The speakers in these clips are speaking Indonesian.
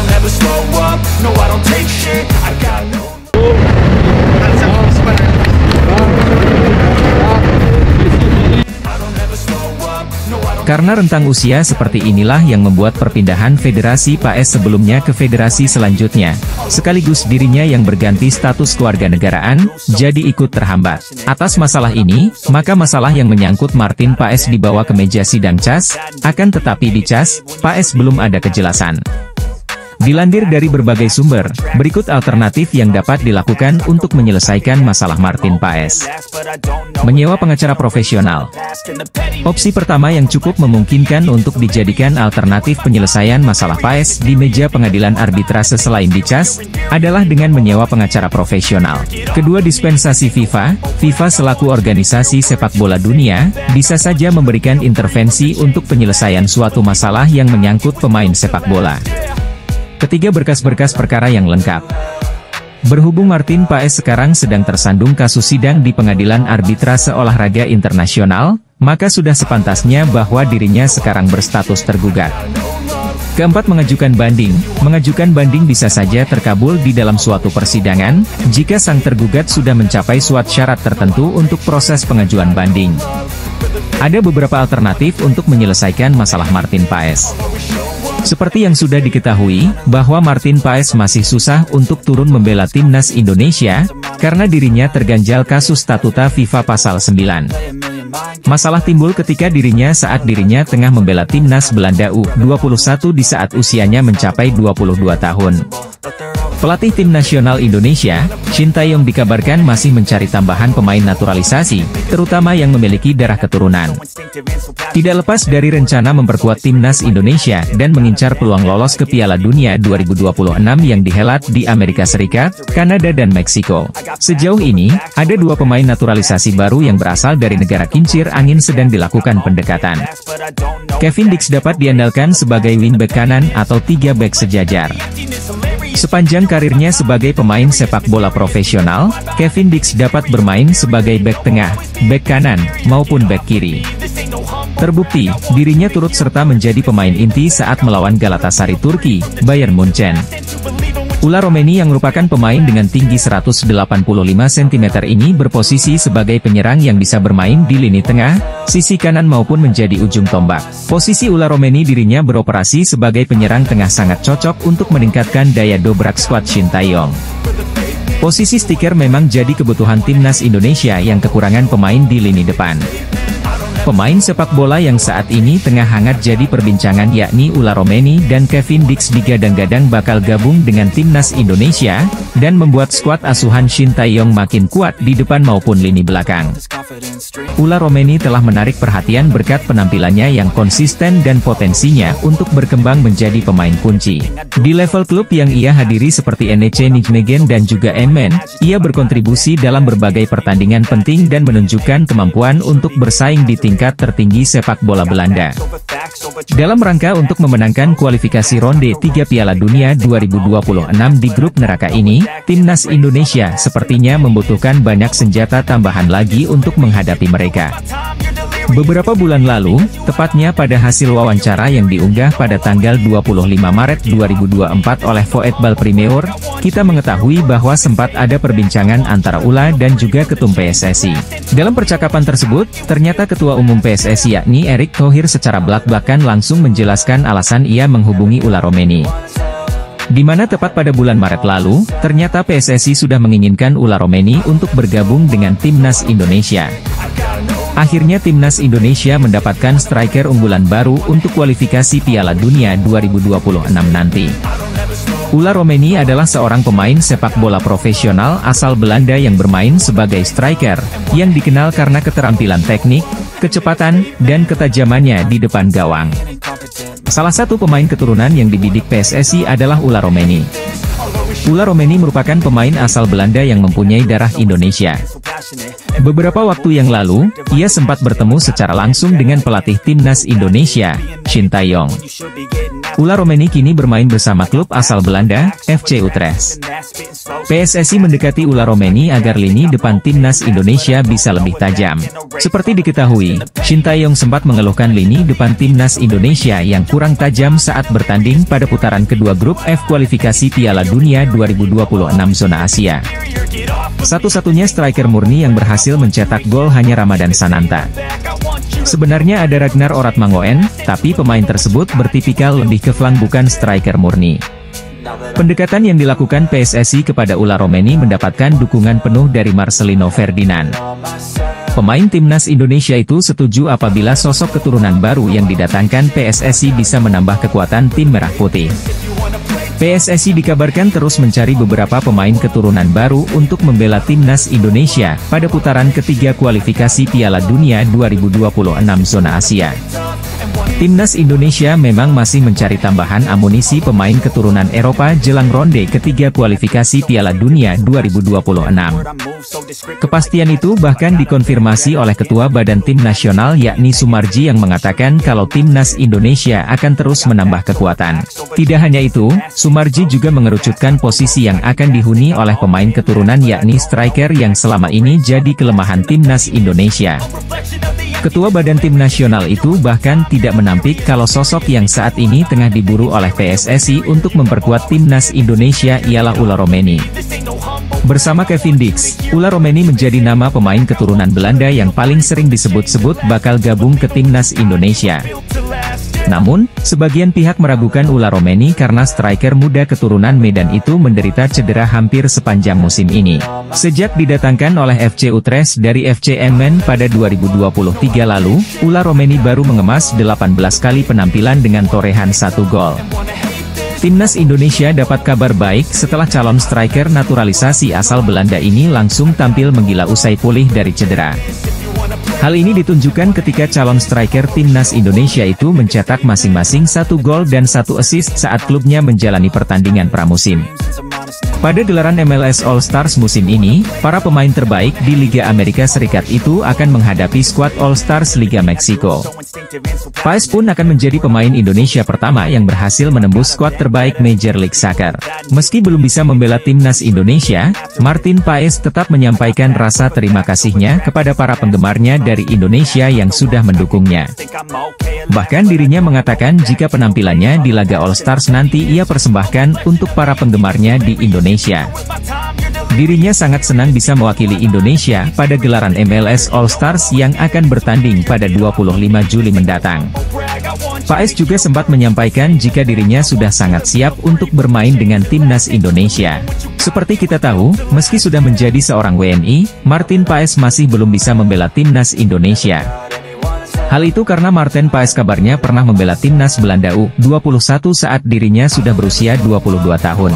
don't ever slow up, no I don't take shit, I got no. Karena rentang usia seperti inilah yang membuat perpindahan Federasi PAS sebelumnya ke federasi selanjutnya, sekaligus dirinya yang berganti status kewarganegaraan, jadi ikut terhambat. Atas masalah ini, maka masalah yang menyangkut Martin Paes dibawa ke meja sidang CAS, akan tetapi di CAS, Paes belum ada kejelasan. Dilansir dari berbagai sumber, berikut alternatif yang dapat dilakukan untuk menyelesaikan masalah Martin Paes. Menyewa pengacara profesional. Opsi pertama yang cukup memungkinkan untuk dijadikan alternatif penyelesaian masalah Paes di meja pengadilan arbitrase selain di CAS, adalah dengan menyewa pengacara profesional. Kedua, dispensasi FIFA selaku organisasi sepak bola dunia, bisa saja memberikan intervensi untuk penyelesaian suatu masalah yang menyangkut pemain sepak bola. Ketiga, berkas-berkas perkara yang lengkap. Berhubung Martin Paes sekarang sedang tersandung kasus sidang di Pengadilan Arbitrase Olahraga Internasional, maka sudah sepantasnya bahwa dirinya sekarang berstatus tergugat. Keempat, mengajukan banding. Mengajukan banding bisa saja terkabul di dalam suatu persidangan, jika sang tergugat sudah mencapai suatu syarat tertentu untuk proses pengajuan banding. Ada beberapa alternatif untuk menyelesaikan masalah Martin Paes. Seperti yang sudah diketahui, bahwa Martin Paes masih susah untuk turun membela timnas Indonesia, karena dirinya terganjal kasus statuta FIFA pasal 9. Masalah timbul ketika saat dirinya tengah membela timnas Belanda U21 di saat usianya mencapai 22 tahun. Pelatih tim nasional Indonesia, Shin Tae-yong dikabarkan masih mencari tambahan pemain naturalisasi, terutama yang memiliki darah keturunan. Tidak lepas dari rencana memperkuat timnas Indonesia dan mengincar peluang lolos ke Piala Dunia 2026 yang dihelat di Amerika Serikat, Kanada dan Meksiko. Sejauh ini, ada 2 pemain naturalisasi baru yang berasal dari negara kincir angin sedang dilakukan pendekatan. Kevin Dix dapat diandalkan sebagai wingback kanan atau 3 bek sejajar. Sepanjang karirnya sebagai pemain sepak bola profesional, Kevin Dix dapat bermain sebagai bek tengah, bek kanan, maupun bek kiri. Terbukti, dirinya turut serta menjadi pemain inti saat melawan Galatasaray Turki, Bayern Munchen. Ula Romeni yang merupakan pemain dengan tinggi 185 cm ini berposisi sebagai penyerang yang bisa bermain di lini tengah, sisi kanan maupun menjadi ujung tombak. Posisi Ula Romeni dirinya beroperasi sebagai penyerang tengah sangat cocok untuk meningkatkan daya dobrak skuad Shin Tae-yong. Posisi stiker memang jadi kebutuhan timnas Indonesia yang kekurangan pemain di lini depan. Pemain sepak bola yang saat ini tengah hangat jadi perbincangan yakni Ula Romeni dan Kevin Dix digadang-gadang bakal gabung dengan timnas Indonesia, dan membuat skuad asuhan Shin Tae-yong makin kuat di depan maupun lini belakang. Ula Romeni telah menarik perhatian berkat penampilannya yang konsisten dan potensinya untuk berkembang menjadi pemain kunci. Di level klub yang ia hadiri seperti NEC Nijmegen dan juga Emmen, ia berkontribusi dalam berbagai pertandingan penting dan menunjukkan kemampuan untuk bersaing di tingkat tertinggi sepak bola Belanda. Dalam rangka untuk memenangkan kualifikasi ronde 3 Piala Dunia 2026 di grup neraka ini, timnas Indonesia sepertinya membutuhkan banyak senjata tambahan lagi untuk menghadapi mereka. Beberapa bulan lalu, tepatnya pada hasil wawancara yang diunggah pada tanggal 25 Maret 2024 oleh Voetbal Premier, kita mengetahui bahwa sempat ada perbincangan antara Ula dan juga Ketum PSSI. Dalam percakapan tersebut, ternyata Ketua Umum PSSI yakni Erick Thohir secara belak-belakan langsung menjelaskan alasan ia menghubungi Ula Romeni. Di mana tepat pada bulan Maret lalu, ternyata PSSI sudah menginginkan Ula Romeni untuk bergabung dengan timnas Indonesia. Akhirnya timnas Indonesia mendapatkan striker unggulan baru untuk kualifikasi Piala Dunia 2026 nanti. Ula Romeni adalah seorang pemain sepak bola profesional asal Belanda yang bermain sebagai striker, yang dikenal karena keterampilan teknik, kecepatan, dan ketajamannya di depan gawang. Salah satu pemain keturunan yang dibidik PSSI adalah Ula Romeni. Ula Romeni merupakan pemain asal Belanda yang mempunyai darah Indonesia. Beberapa waktu yang lalu, ia sempat bertemu secara langsung dengan pelatih timnas Indonesia, Shin Tae-yong. Ullaromeni kini bermain bersama klub asal Belanda, FC Utrecht. PSSI mendekati Ullaromeni agar lini depan timnas Indonesia bisa lebih tajam. Seperti diketahui, Shin Tae-yong sempat mengeluhkan lini depan timnas Indonesia yang kurang tajam saat bertanding pada putaran kedua grup F kualifikasi Piala Dunia 2026 zona Asia. Satu-satunya striker murni yang berhasil mencetak gol hanya Ramadan Sananta. Sebenarnya ada Ragnar Oratmangoen, tapi pemain tersebut bertipikal lebih ke flank bukan striker murni. Pendekatan yang dilakukan PSSI kepada Ullaromeni mendapatkan dukungan penuh dari Marcelino Ferdinand. Pemain timnas Indonesia itu setuju apabila sosok keturunan baru yang didatangkan PSSI bisa menambah kekuatan tim merah putih. PSSI dikabarkan terus mencari beberapa pemain keturunan baru untuk membela timnas Indonesia pada putaran ketiga kualifikasi Piala Dunia 2026 zona Asia. Timnas Indonesia memang masih mencari tambahan amunisi pemain keturunan Eropa jelang ronde ketiga kualifikasi Piala Dunia 2026. Kepastian itu bahkan dikonfirmasi oleh Ketua Badan Tim Nasional yakni Sumarji yang mengatakan kalau timnas Indonesia akan terus menambah kekuatan. Tidak hanya itu, Sumarji juga mengerucutkan posisi yang akan dihuni oleh pemain keturunan yakni striker yang selama ini jadi kelemahan timnas Indonesia. Ketua Badan Tim Nasional itu bahkan tidak menampik kalau sosok yang saat ini tengah diburu oleh PSSI untuk memperkuat timnas Indonesia ialah Ullaromeni. Bersama Kevin Dix, Ullaromeni menjadi nama pemain keturunan Belanda yang paling sering disebut-sebut bakal gabung ke timnas Indonesia. Namun, sebagian pihak meragukan Ullaromeni karena striker muda keturunan Medan itu menderita cedera hampir sepanjang musim ini. Sejak didatangkan oleh FC Utrecht dari FC Emmen pada 2023 lalu, Ullaromeni baru mengemas 18 kali penampilan dengan torehan 1 gol. Timnas Indonesia dapat kabar baik setelah calon striker naturalisasi asal Belanda ini langsung tampil menggila usai pulih dari cedera. Hal ini ditunjukkan ketika calon striker timnas Indonesia itu mencetak masing-masing 1 gol dan 1 assist saat klubnya menjalani pertandingan pramusim. Pada gelaran MLS All Stars musim ini, para pemain terbaik di Liga Amerika Serikat itu akan menghadapi skuad All Stars Liga Meksiko. Paes pun akan menjadi pemain Indonesia pertama yang berhasil menembus skuad terbaik Major League Soccer. Meski belum bisa membela timnas Indonesia, Martin Paes tetap menyampaikan rasa terima kasihnya kepada para penggemarnya dari Indonesia yang sudah mendukungnya. Bahkan dirinya mengatakan jika penampilannya di laga All Stars nanti ia persembahkan untuk para penggemarnya di Indonesia. Dirinya sangat senang bisa mewakili Indonesia pada gelaran MLS All Stars yang akan bertanding pada 25 Juli mendatang. Paes juga sempat menyampaikan jika dirinya sudah sangat siap untuk bermain dengan timnas Indonesia. Seperti kita tahu, meski sudah menjadi seorang WNI, Martin Paes masih belum bisa membela timnas Indonesia. Hal itu karena Martin Paes kabarnya pernah membela timnas Belanda U21 saat dirinya sudah berusia 22 tahun.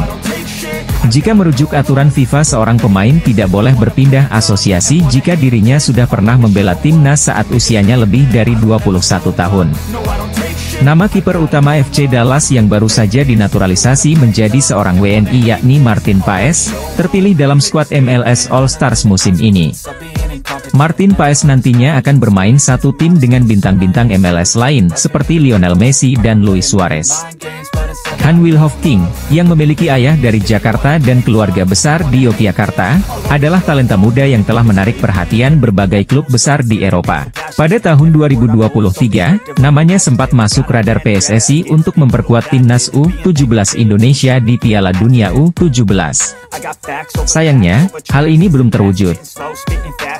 Jika merujuk aturan FIFA, seorang pemain tidak boleh berpindah asosiasi jika dirinya sudah pernah membela timnas saat usianya lebih dari 21 tahun. Nama kiper utama FC Dallas yang baru saja dinaturalisasi menjadi seorang WNI yakni Martin Paes, terpilih dalam skuad MLS All Stars musim ini. Martin Paes nantinya akan bermain satu tim dengan bintang-bintang MLS lain seperti Lionel Messi dan Luis Suarez. Han Wilhoffking, yang memiliki ayah dari Jakarta dan keluarga besar di Yogyakarta, adalah talenta muda yang telah menarik perhatian berbagai klub besar di Eropa. Pada tahun 2023, namanya sempat masuk radar PSSI untuk memperkuat timnas U17 Indonesia di Piala Dunia U17. Sayangnya, hal ini belum terwujud.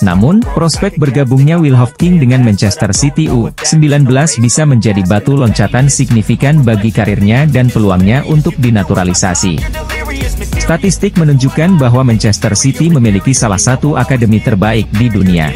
Namun, prospek bergabungnya Wilhoffking dengan Manchester City U19 bisa menjadi batu loncatan signifikan bagi karirnya dan peluangnya untuk dinaturalisasi. Statistik menunjukkan bahwa Manchester City memiliki salah satu akademi terbaik di dunia.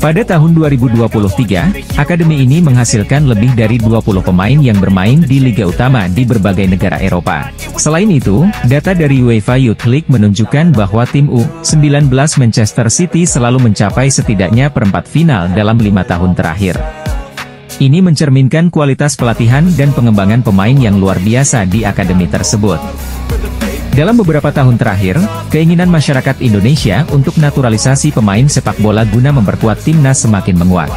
Pada tahun 2023, akademi ini menghasilkan lebih dari 20 pemain yang bermain di liga utama di berbagai negara Eropa. Selain itu, data dari UEFA Youth League menunjukkan bahwa tim U19 Manchester City selalu mencapai setidaknya perempat final dalam 5 tahun terakhir. Ini mencerminkan kualitas pelatihan dan pengembangan pemain yang luar biasa di akademi tersebut. Dalam beberapa tahun terakhir, keinginan masyarakat Indonesia untuk naturalisasi pemain sepak bola guna memperkuat timnas semakin menguat.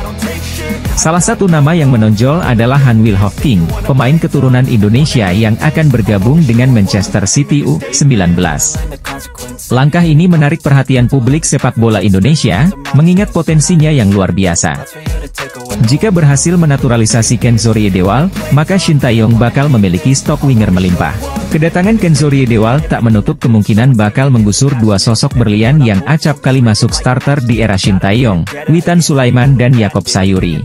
Salah satu nama yang menonjol adalah Han Will-Hofking, pemain keturunan Indonesia yang akan bergabung dengan Manchester City U19. Langkah ini menarik perhatian publik sepak bola Indonesia, mengingat potensinya yang luar biasa. Jika berhasil menaturalisasi Kenzo Riedewald, maka Shin Tae-yong bakal memiliki stok winger melimpah. Kedatangan Kenzo Riedewald tak menutup kemungkinan bakal menggusur dua sosok berlian yang acap kali masuk starter di era Shin Tae-yong, Witan Sulaiman dan Yaakob Sayuri.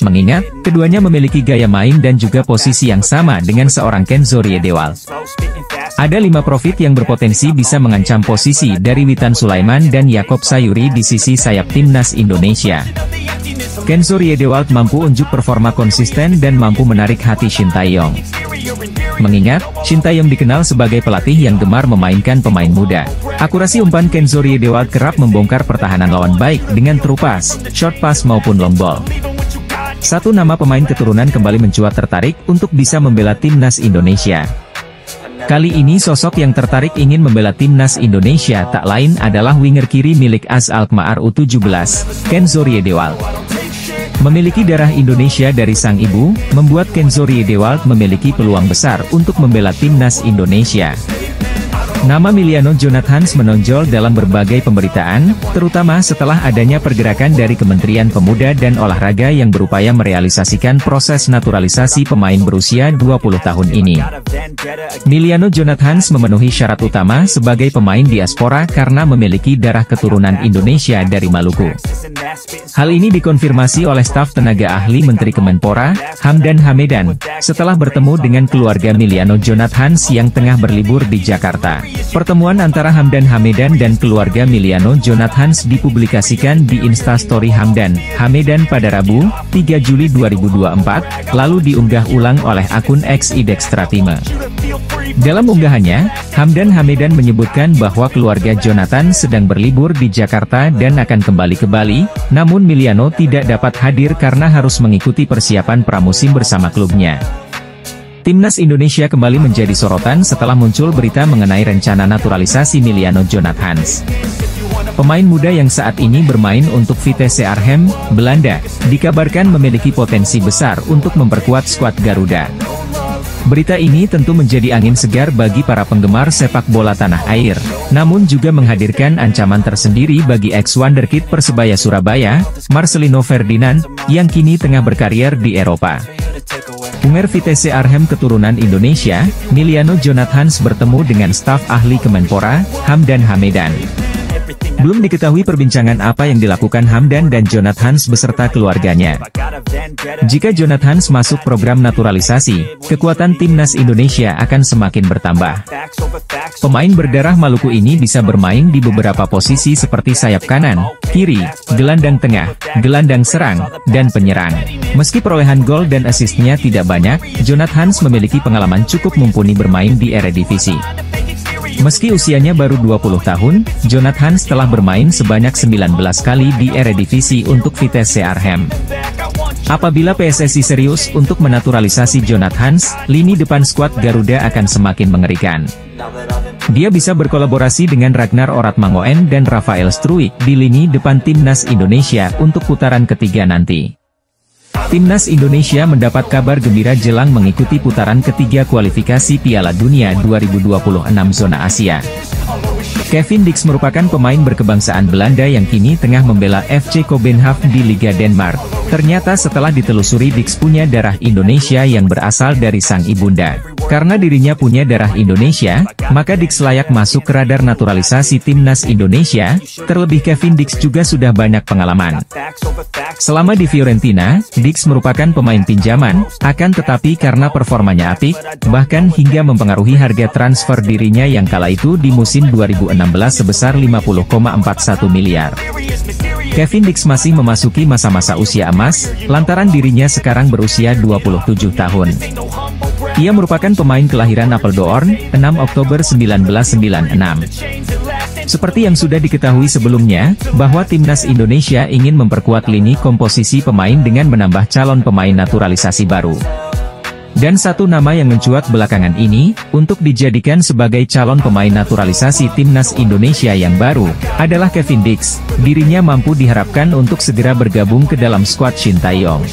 Mengingat, keduanya memiliki gaya main dan juga posisi yang sama dengan seorang Kenzo Riedewald. Ada 5 profit yang berpotensi bisa mengancam posisi dari Witan Sulaiman dan Yaakob Sayuri di sisi sayap timnas Indonesia. Kenzo Riedewald mampu unjuk performa konsisten dan mampu menarik hati Shin Tae-yong. Mengingat, Shin Tae-yong dikenal sebagai pelatih yang gemar memainkan pemain muda. Akurasi umpan Kenzo Riedewald kerap membongkar pertahanan lawan baik dengan true pass, short pass maupun long ball. Satu nama pemain keturunan kembali mencuat tertarik untuk bisa membela timnas Indonesia. Kali ini sosok yang tertarik ingin membela timnas Indonesia tak lain adalah winger kiri milik AS Alkmaar U17, Kenzo Riedewald. Memiliki darah Indonesia dari sang ibu, membuat Kenzo Riedewald memiliki peluang besar untuk membela timnas Indonesia. Nama Miliano Jonathans menonjol dalam berbagai pemberitaan, terutama setelah adanya pergerakan dari Kementerian Pemuda dan Olahraga yang berupaya merealisasikan proses naturalisasi pemain berusia 20 tahun ini. Miliano Jonathans memenuhi syarat utama sebagai pemain diaspora karena memiliki darah keturunan Indonesia dari Maluku. Hal ini dikonfirmasi oleh staf tenaga ahli Menteri Kemenpora, Hamdan Hamedan, setelah bertemu dengan keluarga Miliano Jonathans yang tengah berlibur di Jakarta. Pertemuan antara Hamdan Hamedan dan keluarga Miliano Jonathans dipublikasikan di Instastory Hamdan Hamedan pada Rabu, 3 Juli 2024, lalu diunggah ulang oleh akun X @idextratime. Dalam unggahannya, Hamdan Hamedan menyebutkan bahwa keluarga Jonathan sedang berlibur di Jakarta dan akan kembali ke Bali, namun Miliano tidak dapat hadir karena harus mengikuti persiapan pramusim bersama klubnya. Timnas Indonesia kembali menjadi sorotan setelah muncul berita mengenai rencana naturalisasi Miliano Jonathans. Pemain muda yang saat ini bermain untuk Vitesse Arnhem, Belanda, dikabarkan memiliki potensi besar untuk memperkuat skuad Garuda. Berita ini tentu menjadi angin segar bagi para penggemar sepak bola tanah air, namun juga menghadirkan ancaman tersendiri bagi ex-wonderkid Persebaya Surabaya, Marcelino Ferdinand, yang kini tengah berkarier di Eropa. Winger Vitesse Arnhem keturunan Indonesia, Miliano Jonathans bertemu dengan staf ahli Kemenpora, Hamdan Hamedan. Belum diketahui perbincangan apa yang dilakukan Hamdan dan Jonathans beserta keluarganya. Jika Jonathans masuk program naturalisasi, kekuatan timnas Indonesia akan semakin bertambah. Pemain berdarah Maluku ini bisa bermain di beberapa posisi seperti sayap kanan, kiri, gelandang tengah, gelandang serang, dan penyerang. Meski perolehan gol dan asisnya tidak banyak, Jonathans memiliki pengalaman cukup mumpuni bermain di Eredivisie. Meski usianya baru 20 tahun, Jonathans telah bermain sebanyak 19 kali di Eredivisie untuk Vitesse Arnhem. Apabila PSSI serius untuk menaturalisasi Jonathans, lini depan skuad Garuda akan semakin mengerikan. Dia bisa berkolaborasi dengan Ragnar Oratmangoen dan Rafael Struijk di lini depan timnas Indonesia untuk putaran ketiga nanti. Timnas Indonesia mendapat kabar gembira jelang mengikuti putaran ketiga kualifikasi Piala Dunia 2026 zona Asia. Kevin Dix merupakan pemain berkebangsaan Belanda yang kini tengah membela FC Kopenhagen di Liga Denmark. Ternyata setelah ditelusuri Dix punya darah Indonesia yang berasal dari sang ibunda. Karena dirinya punya darah Indonesia, maka Dix layak masuk ke radar naturalisasi timnas Indonesia, terlebih Kevin Dix juga sudah banyak pengalaman. Selama di Fiorentina, Dix merupakan pemain pinjaman, akan tetapi karena performanya apik, bahkan hingga mempengaruhi harga transfer dirinya yang kala itu di musim 2016 sebesar 50,41 miliar. Kevin Dix masih memasuki masa-masa usia emas, lantaran dirinya sekarang berusia 27 tahun. Ia merupakan pemain kelahiran Apeldoorn, 6 Oktober 1996. Seperti yang sudah diketahui sebelumnya, bahwa timnas Indonesia ingin memperkuat lini komposisi pemain dengan menambah calon pemain naturalisasi baru. Dan satu nama yang mencuat belakangan ini, untuk dijadikan sebagai calon pemain naturalisasi timnas Indonesia yang baru, adalah Kevin Dix. Dirinya mampu diharapkan untuk segera bergabung ke dalam skuad Shin Tae-yong.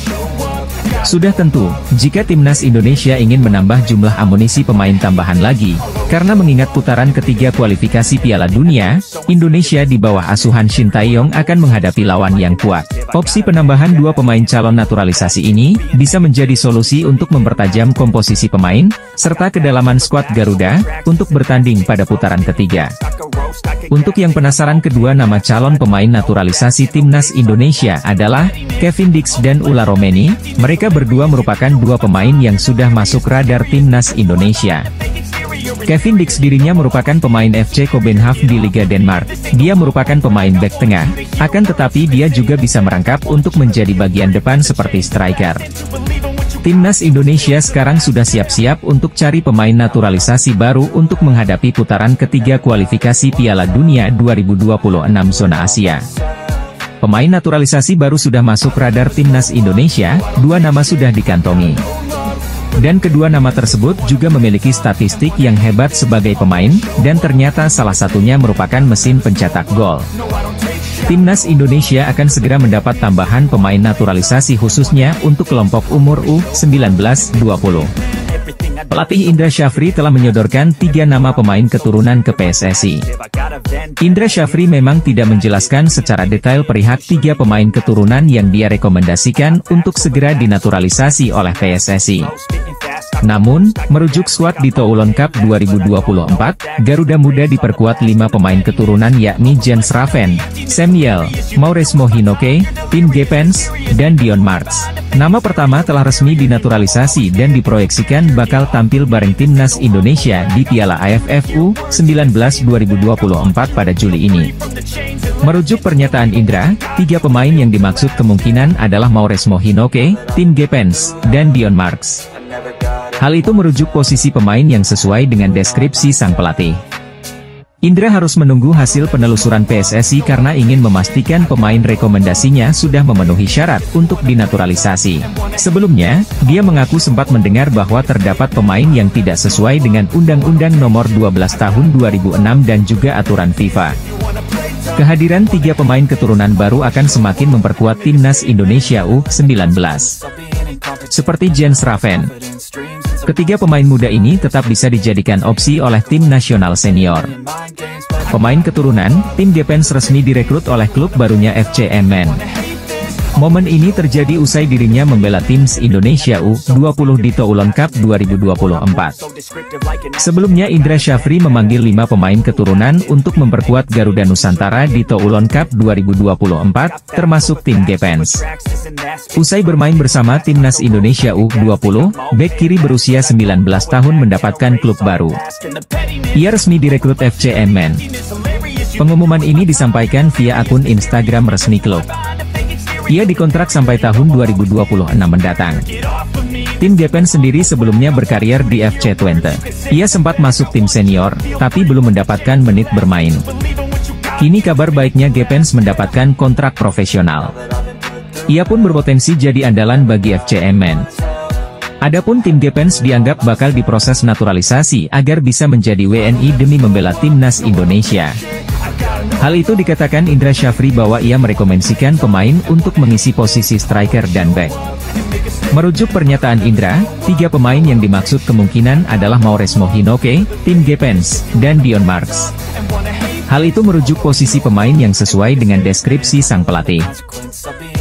Sudah tentu, jika timnas Indonesia ingin menambah jumlah amunisi pemain tambahan lagi, karena mengingat putaran ketiga kualifikasi Piala Dunia, Indonesia di bawah asuhan Shin Tae-yong akan menghadapi lawan yang kuat. Opsi penambahan dua pemain calon naturalisasi ini, bisa menjadi solusi untuk mempertajam komposisi pemain, serta kedalaman skuad Garuda, untuk bertanding pada putaran ketiga. Untuk yang penasaran, kedua nama calon pemain naturalisasi timnas Indonesia adalah Kevin Dix dan Ula Romeni. Mereka berdua merupakan dua pemain yang sudah masuk radar timnas Indonesia. Kevin Dix dirinya merupakan pemain FC Copenhagen di Liga Denmark. Dia merupakan pemain bek tengah, akan tetapi dia juga bisa merangkap untuk menjadi bagian depan seperti striker. Timnas Indonesia sekarang sudah siap-siap untuk cari pemain naturalisasi baru untuk menghadapi putaran ketiga kualifikasi Piala Dunia 2026 zona Asia. Pemain naturalisasi baru sudah masuk radar timnas Indonesia, dua nama sudah dikantongi. Dan kedua nama tersebut juga memiliki statistik yang hebat sebagai pemain, dan ternyata salah satunya merupakan mesin pencetak gol. Timnas Indonesia akan segera mendapat tambahan pemain naturalisasi khususnya untuk kelompok umur U19-20. Pelatih Indra Syafri telah menyodorkan 3 nama pemain keturunan ke PSSI. Indra Syafri memang tidak menjelaskan secara detail perihal 3 pemain keturunan yang dia rekomendasikan untuk segera dinaturalisasi oleh PSSI. Namun, merujuk skuad di Toulon Cup 2024, Garuda Muda diperkuat 5 pemain keturunan yakni Jens Raven, Samuel, Maurice Mohinoke, Tim Gepens, dan Dion Marks. Nama pertama telah resmi dinaturalisasi dan diproyeksikan bakal tampil bareng timnas Indonesia di Piala AFF U19 2024 pada Juli ini. Merujuk pernyataan Indra, 3 pemain yang dimaksud kemungkinan adalah Maurice Mohinoke, Tim Gepens, dan Dion Marks. Hal itu merujuk posisi pemain yang sesuai dengan deskripsi sang pelatih. Indra harus menunggu hasil penelusuran PSSI karena ingin memastikan pemain rekomendasinya sudah memenuhi syarat untuk dinaturalisasi. Sebelumnya, dia mengaku sempat mendengar bahwa terdapat pemain yang tidak sesuai dengan Undang-Undang Nomor 12 Tahun 2006 dan juga aturan FIFA. Kehadiran 3 pemain keturunan baru akan semakin memperkuat timnas Indonesia U19. Seperti Jens Raven. Ketiga pemain muda ini tetap bisa dijadikan opsi oleh tim nasional senior. Pemain keturunan, Tim Gepens resmi direkrut oleh klub barunya FC Emmen. Momen ini terjadi usai dirinya membela Timnas Indonesia U20 di Toulon Cup 2024. Sebelumnya Indra Syafri memanggil 5 pemain keturunan untuk memperkuat Garuda Nusantara di Toulon Cup 2024, termasuk Tim Gepens. Usai bermain bersama Timnas Indonesia U20, bek kiri berusia 19 tahun mendapatkan klub baru. Ia resmi direkrut FC Emmen. Pengumuman ini disampaikan via akun Instagram resmi klub. Ia dikontrak sampai tahun 2026 mendatang. Tim Gepens sendiri sebelumnya berkarier di FC Twente. Ia sempat masuk tim senior, tapi belum mendapatkan menit bermain. Kini kabar baiknya Gepens mendapatkan kontrak profesional. Ia pun berpotensi jadi andalan bagi FC Emmen. Adapun Tim Gepens dianggap bakal diproses naturalisasi agar bisa menjadi WNI demi membela timnas Indonesia. Hal itu dikatakan Indra Syafri bahwa ia merekomendasikan pemain untuk mengisi posisi striker dan back. Merujuk pernyataan Indra, 3 pemain yang dimaksud kemungkinan adalah Maurice Mohinoke, Tim Gepens, dan Dion Marks. Hal itu merujuk posisi pemain yang sesuai dengan deskripsi sang pelatih.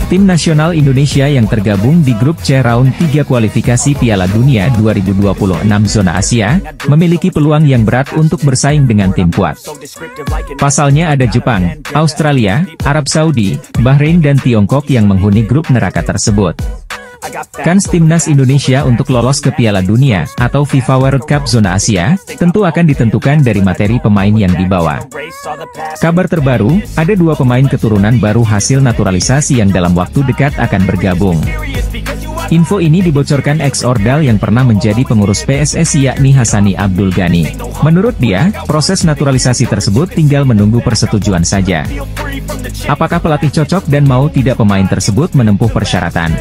Tim nasional Indonesia yang tergabung di grup C round 3 kualifikasi Piala Dunia 2026 zona Asia, memiliki peluang yang berat untuk bersaing dengan tim kuat. Pasalnya ada Jepang, Australia, Arab Saudi, Bahrain dan Tiongkok yang menghuni grup neraka tersebut. Kans timnas Indonesia untuk lolos ke Piala Dunia, atau FIFA World Cup zona Asia, tentu akan ditentukan dari materi pemain yang dibawa. Kabar terbaru, ada 2 pemain keturunan baru hasil naturalisasi yang dalam waktu dekat akan bergabung. Info ini dibocorkan ex-Ordal yang pernah menjadi pengurus PSSI yakni Hassani Abdul Ghani. Menurut dia, proses naturalisasi tersebut tinggal menunggu persetujuan saja. Apakah pelatih cocok dan mau tidak pemain tersebut menempuh persyaratan?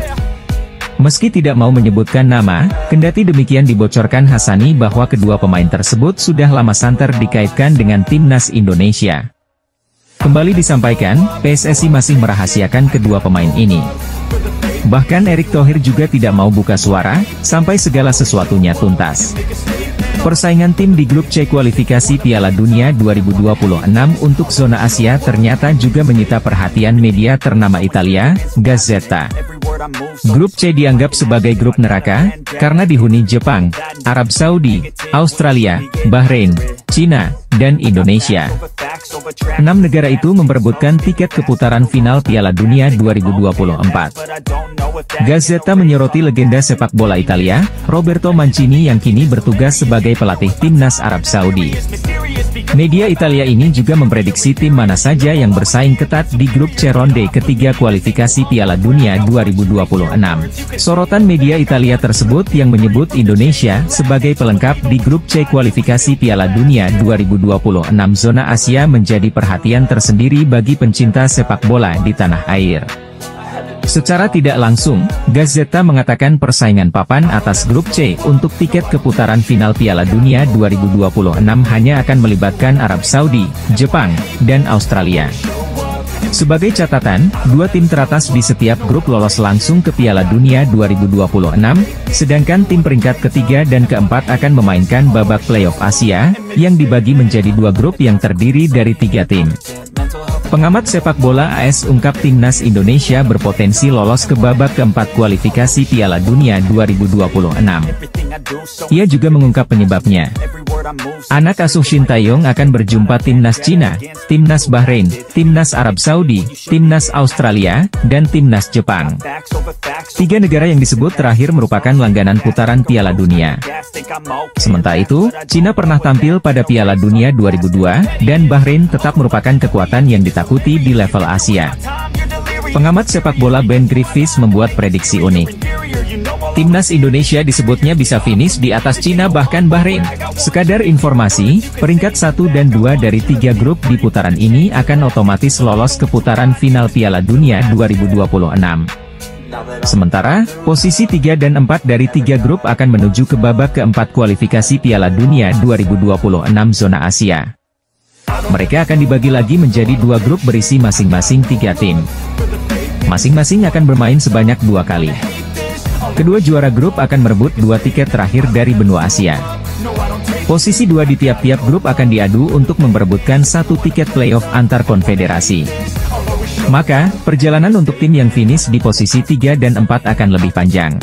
Meski tidak mau menyebutkan nama, kendati demikian dibocorkan Hassani bahwa kedua pemain tersebut sudah lama santer dikaitkan dengan timnas Indonesia. Kembali disampaikan, PSSI masih merahasiakan kedua pemain ini. Bahkan Erick Thohir juga tidak mau buka suara, sampai segala sesuatunya tuntas. Persaingan tim di grup C kualifikasi Piala Dunia 2026 untuk zona Asia ternyata juga menyita perhatian media ternama Italia, Gazzetta. Grup C dianggap sebagai grup neraka, karena dihuni Jepang, Arab Saudi, Australia, Bahrain, Cina, dan Indonesia. 6 negara itu memperebutkan tiket keputaran final Piala Dunia 2024. Gazzetta menyoroti legenda sepak bola Italia, Roberto Mancini yang kini bertugas sebagai pelatih timnas Arab Saudi. Media Italia ini juga memprediksi tim mana saja yang bersaing ketat di grup C ronde ketiga kualifikasi Piala Dunia 2026. Sorotan media Italia tersebut yang menyebut Indonesia sebagai pelengkap di grup C kualifikasi Piala Dunia 2026 zona Asia menjadi perhatian tersendiri bagi pencinta sepak bola di tanah air. Secara tidak langsung, Gazzetta mengatakan persaingan papan atas grup C untuk tiket keputaran final Piala Dunia 2026 hanya akan melibatkan Arab Saudi, Jepang, dan Australia. Sebagai catatan, 2 tim teratas di setiap grup lolos langsung ke Piala Dunia 2026, sedangkan tim peringkat ketiga dan keempat akan memainkan babak playoff Asia, yang dibagi menjadi 2 grup yang terdiri dari 3 tim. Pengamat sepak bola AS ungkap timnas Indonesia berpotensi lolos ke babak keempat kualifikasi Piala Dunia 2026. Ia juga mengungkap penyebabnya. Anak asuh Shin Tae-yong akan berjumpa timnas Cina, timnas Bahrain, timnas Arab Saudi, timnas Australia, dan timnas Jepang. 3 negara yang disebut terakhir merupakan langganan putaran Piala Dunia. Sementara itu, Cina pernah tampil pada Piala Dunia 2002, dan Bahrain tetap merupakan kekuatan yang ditakuti di level Asia. Pengamat sepak bola Ben Griffiths membuat prediksi unik. Timnas Indonesia disebutnya bisa finish di atas Cina bahkan Bahrain. Sekadar informasi, peringkat 1 dan 2 dari 3 grup di putaran ini akan otomatis lolos ke putaran final Piala Dunia 2026. Sementara, posisi 3 dan 4 dari 3 grup akan menuju ke babak keempat kualifikasi Piala Dunia 2026 zona Asia. Mereka akan dibagi lagi menjadi 2 grup berisi masing-masing 3 tim. Masing-masing akan bermain sebanyak 2 kali. Kedua juara grup akan merebut 2 tiket terakhir dari benua Asia. Posisi 2 di tiap-tiap grup akan diadu untuk memperebutkan 1 tiket playoff antar konfederasi. Maka, perjalanan untuk tim yang finish di posisi 3 dan 4 akan lebih panjang.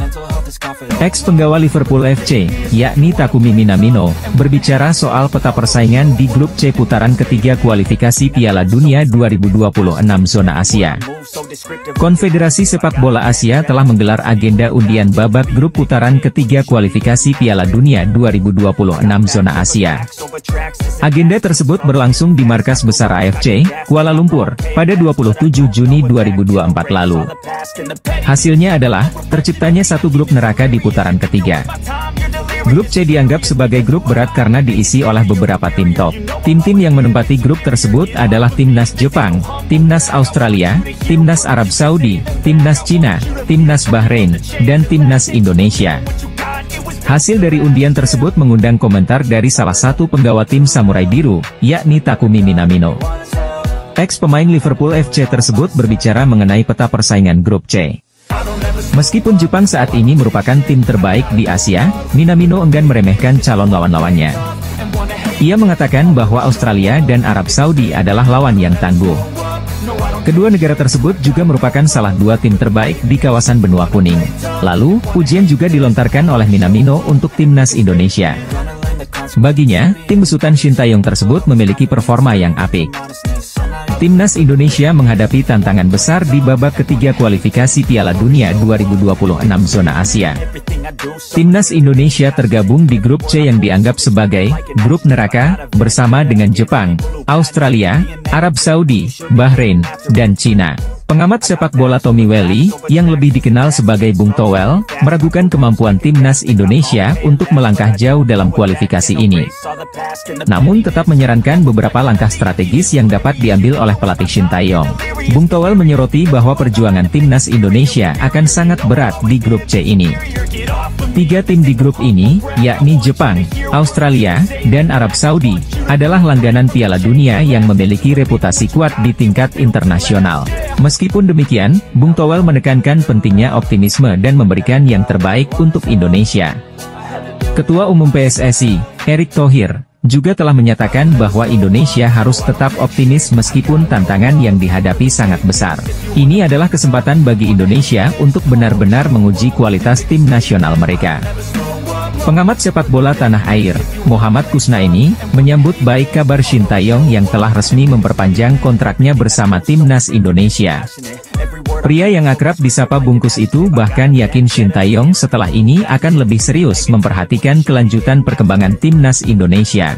Ex-penggawa Liverpool FC, yakni Takumi Minamino, berbicara soal peta persaingan di grup C putaran ketiga kualifikasi Piala Dunia 2026 zona Asia. Konfederasi Sepak Bola Asia telah menggelar agenda undian babak grup putaran ketiga kualifikasi Piala Dunia 2026 zona Asia. Agenda tersebut berlangsung di markas besar AFC, Kuala Lumpur, pada 27 Juni 2024 lalu. Hasilnya adalah, terciptanya satu grup neraka di putaran ketiga. Grup C dianggap sebagai grup berat karena diisi oleh beberapa tim top. Tim-tim yang menempati grup tersebut adalah timnas Jepang, timnas Australia, timnas Arab Saudi, timnas Cina, timnas Bahrain, dan timnas Indonesia. Hasil dari undian tersebut mengundang komentar dari salah satu penggawa tim Samurai Biru, yakni Takumi Minamino. Ex-pemain Liverpool FC tersebut berbicara mengenai peta persaingan grup C. Meskipun Jepang saat ini merupakan tim terbaik di Asia, Minamino enggan meremehkan calon lawan-lawannya. Ia mengatakan bahwa Australia dan Arab Saudi adalah lawan yang tangguh. Kedua negara tersebut juga merupakan salah 2 tim terbaik di kawasan benua kuning. Lalu, pujian juga dilontarkan oleh Minamino untuk timnas Indonesia. Baginya, tim besutan Shin Tae-yong tersebut memiliki performa yang apik. Timnas Indonesia menghadapi tantangan besar di babak ketiga kualifikasi Piala Dunia 2026 zona Asia. Timnas Indonesia tergabung di grup C yang dianggap sebagai grup neraka, bersama dengan Jepang, Australia, Arab Saudi, Bahrain, dan Cina. Pengamat sepak bola Tommy Welly, yang lebih dikenal sebagai Bung Towel, meragukan kemampuan timnas Indonesia untuk melangkah jauh dalam kualifikasi ini. Namun tetap menyarankan beberapa langkah strategis yang dapat diambil oleh pelatih Shin Tae-yong. Bung Towel menyoroti bahwa perjuangan timnas Indonesia akan sangat berat di grup C ini. 3 tim di grup ini, yakni Jepang, Australia, dan Arab Saudi, adalah langganan Piala Dunia yang memiliki reputasi kuat di tingkat internasional. Meskipun demikian, Bung Towel menekankan pentingnya optimisme dan memberikan yang terbaik untuk Indonesia. Ketua Umum PSSI, Erick Thohir, juga telah menyatakan bahwa Indonesia harus tetap optimis meskipun tantangan yang dihadapi sangat besar. Ini adalah kesempatan bagi Indonesia untuk benar-benar menguji kualitas tim nasional mereka. Pengamat sepak bola tanah air, Muhammad Kusnaini, menyambut baik kabar Shin Tae-yong yang telah resmi memperpanjang kontraknya bersama timnas Indonesia. Pria yang akrab disapa Bungkus itu bahkan yakin Shin Tae-yong setelah ini akan lebih serius memperhatikan kelanjutan perkembangan timnas Indonesia.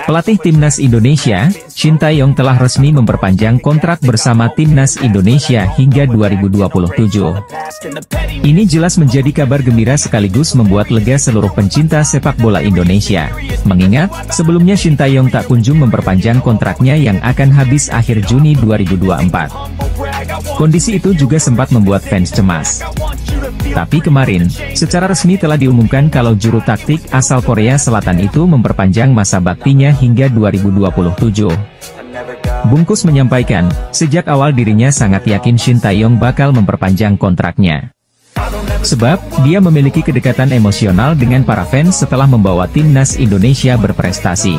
Pelatih timnas Indonesia, Shin Tae-yong telah resmi memperpanjang kontrak bersama timnas Indonesia hingga 2027. Ini jelas menjadi kabar gembira sekaligus membuat lega seluruh pencinta sepak bola Indonesia. Mengingat, sebelumnya Shin Tae-yong tak kunjung memperpanjang kontraknya yang akan habis akhir Juni 2024. Kondisi itu juga sempat membuat fans cemas. Tapi kemarin, secara resmi telah diumumkan kalau juru taktik asal Korea Selatan itu memperpanjang masa baktinya hingga 2027. Bungkus menyampaikan, sejak awal dirinya sangat yakin Shin Tae-yong bakal memperpanjang kontraknya. Sebab, dia memiliki kedekatan emosional dengan para fans setelah membawa timnas Indonesia berprestasi.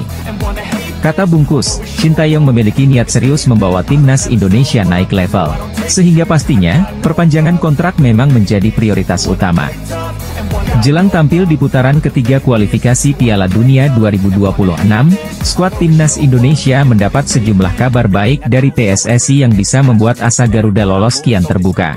Kata Bungkus, Shin Tae-yong memiliki niat serius membawa timnas Indonesia naik level. Sehingga pastinya, perpanjangan kontrak memang menjadi prioritas utama. Jelang tampil di putaran ketiga kualifikasi Piala Dunia 2026, skuad timnas Indonesia mendapat sejumlah kabar baik dari PSSI yang bisa membuat asa Garuda lolos kian terbuka.